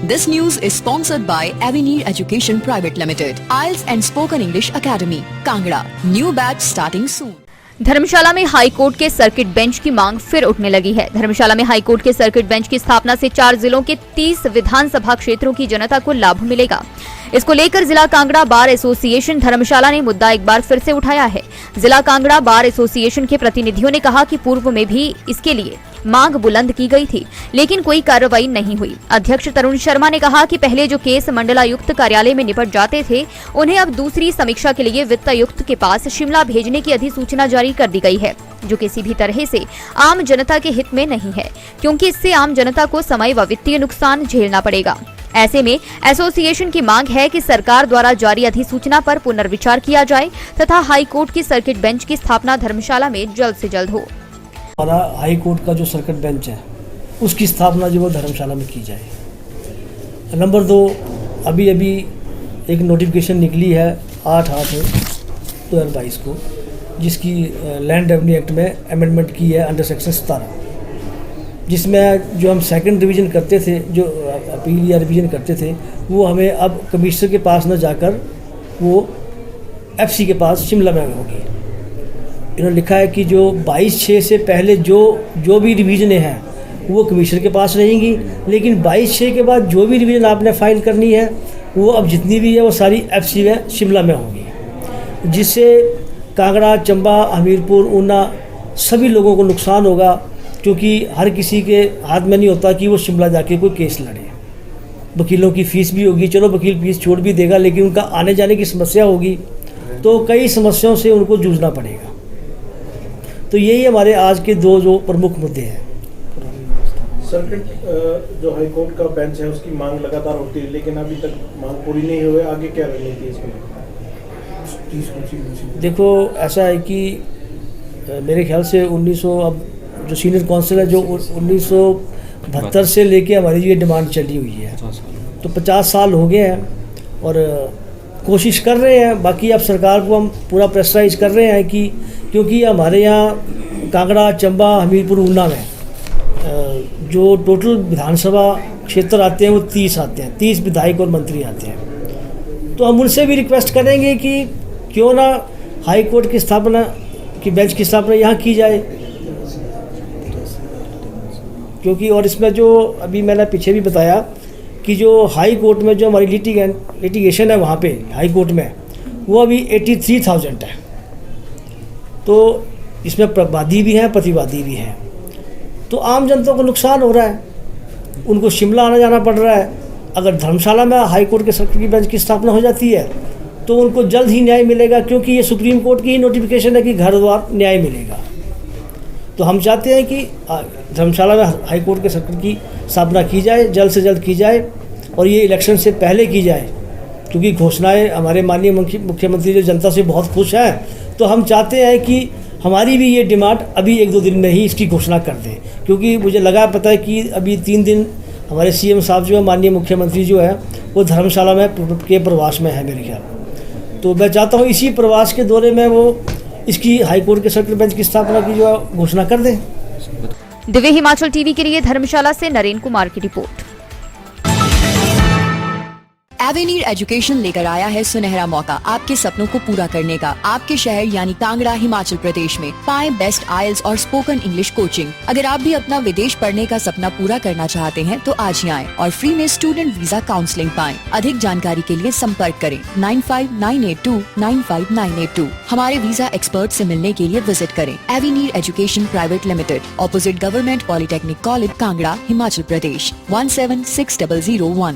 This news is sponsored by Avenir Education Private Limited, IELTS and Spoken English Academy, Kangra. New batch starting soon. धर्मशाला में high court के circuit bench की मांग फिर उठने लगी है। धर्मशाला में हाई कोर्ट के सर्किट बेंच की स्थापना से 4 जिलों के 30 विधानसभा क्षेत्रों की जनता को लाभ मिलेगा। इसको लेकर जिला कांगड़ा बार एसोसिएशन धर्मशाला ने मुद्दा एक बार फिर से उठाया है। जिला कांगड़ा बार एसोसिएशन के प्रतिनिधियों ने कहा कि पूर्व में भी इसके लिए मांग बुलंद की गई थी, लेकिन कोई कार्रवाई नहीं हुई। अध्यक्ष तरुण शर्मा ने कहा कि पहले जो केस मंडलायुक्त कार्यालय में निपट जाते थे, उन्हें अब दूसरी समीक्षा के लिए वित्तायुक्त के पास शिमला भेजने की अधिसूचना जारी कर दी गई है, जो किसी भी तरह से आम जनता के हित में नहीं है, क्योंकि इससे आम जनता को समय व वित्तीय नुकसान झेलना पड़ेगा। ऐसे में एसोसिएशन की मांग है कि सरकार द्वारा जारी अधिसूचना पर पुनर्विचार किया जाए तथा हाई कोर्ट की सर्किट बेंच की स्थापना धर्मशाला में जल्द से जल्द हो। हमारा हाई कोर्ट का जो सर्किट बेंच है उसकी स्थापना जो वो धर्मशाला में की जाए। नंबर 2, अभी एक नोटिफिकेशन निकली है 8/8/2022 को, जिसकी लैंड रेवेन्यू एक्ट में अमेंडमेंट की है अंडर सेक्शन 17, जिसमें जो हम सेकंड रिवीजन करते थे, जो अपील या रिवीजन करते थे, वो हमें अब कमिश्नर के पास न जाकर वो एफसी के पास शिमला में होगी। इन्होंने लिखा है कि जो 22/6 से पहले जो भी रिवीजनें हैं वो कमिश्नर के पास रहेंगी, लेकिन 22/6 के बाद जो भी रिवीजन आपने फाइल करनी है वो अब जितनी भी है वो सारी एफसी में शिमला में होगी, जिससे कांगड़ा, चंबा, हमीरपुर, ऊना सभी लोगों को नुकसान होगा, क्योंकि हर किसी के हाथ में नहीं होता कि वो शिमला जाके कोई केस लड़े। वकीलों की फ़ीस भी होगी, चलो वकील फीस छोड़ भी देगा, लेकिन उनका आने जाने की समस्या होगी, तो कई समस्याओं से उनको जूझना पड़ेगा। तो यही हमारे आज के 2 जो प्रमुख मुद्दे हैं। सर्किट जो हाई कोर्ट का बेंच है उसकी मांग लगातार होती है, लेकिन अभी तक मांग पूरी नहीं हुई। आगे क्या रणनीति है इसमें? देखो, ऐसा है कि मेरे ख्याल से 1900 अब जो सीनियर काउंसिल है, जो 1972 से लेके हमारी ये डिमांड चली हुई है, तो 50 साल हो गए हैं और कोशिश कर रहे हैं। बाकी अब सरकार को हम पूरा प्रेशराइज कर रहे हैं कि क्योंकि हमारे यहाँ कांगड़ा, चंबा, हमीरपुर, ऊना में जो टोटल विधानसभा क्षेत्र आते हैं वो 30 आते हैं, 30 विधायक और मंत्री आते हैं। तो हम उनसे भी रिक्वेस्ट करेंगे कि क्यों ना हाई कोर्ट की स्थापना की बेंच की स्थापना यहाँ की जाए, क्योंकि और इसमें जो अभी मैंने पीछे भी बताया कि जो हाई कोर्ट में जो हमारी लिटिगेशन है वहाँ पे हाई कोर्ट में, वो अभी 83,000 है। तो इसमें वादी भी हैं, प्रतिवादी भी हैं, तो आम जनता को नुकसान हो रहा है, उनको शिमला आना जाना पड़ रहा है। अगर धर्मशाला में हाई कोर्ट के सर्किट बेंच की स्थापना हो जाती है तो उनको जल्द ही न्याय मिलेगा, क्योंकि ये सुप्रीम कोर्ट की ही नोटिफिकेशन है कि घर द्वार न्याय मिलेगा। तो हम चाहते हैं कि धर्मशाला में हाई कोर्ट के सर्किट की स्थापना की जाए, जल्द से जल्द की जाए, और ये इलेक्शन से पहले की जाए, क्योंकि घोषणाएं हमारे माननीय मुख्यमंत्री जो जनता से बहुत खुश हैं, तो हम चाहते हैं कि हमारी भी ये डिमांड अभी 1-2 दिन में ही इसकी घोषणा कर दें, क्योंकि मुझे लगा पता है कि अभी 3 दिन हमारे सीएम साहब जो है, माननीय मुख्यमंत्री जो है, वो धर्मशाला में के प्रवास में है मेरे ख्याल। तो मैं चाहता हूँ इसी प्रवास के दौरे में वो इसकी हाई कोर्ट के सर्किट बेंच की स्थापना की जो घोषणा कर दें। दिव्य हिमाचल टीवी के लिए धर्मशाला से नरेन कुमार की रिपोर्ट। एवेन्यूर एजुकेशन लेकर आया है सुनहरा मौका आपके सपनों को पूरा करने का। आपके शहर यानी कांगड़ा, हिमाचल प्रदेश में पाए बेस्ट आइल्स और स्पोकन इंग्लिश कोचिंग। अगर आप भी अपना विदेश पढ़ने का सपना पूरा करना चाहते हैं तो आज ही आएं और फ्री में स्टूडेंट वीजा काउंसलिंग पाएं। अधिक जानकारी के लिए संपर्क करें 9598295982। हमारे वीजा एक्सपर्ट से मिलने के लिए विजिट करें एवेन्यूर education private limited, opposite government polytechnic college, Kangra, Himachal Pradesh 17601।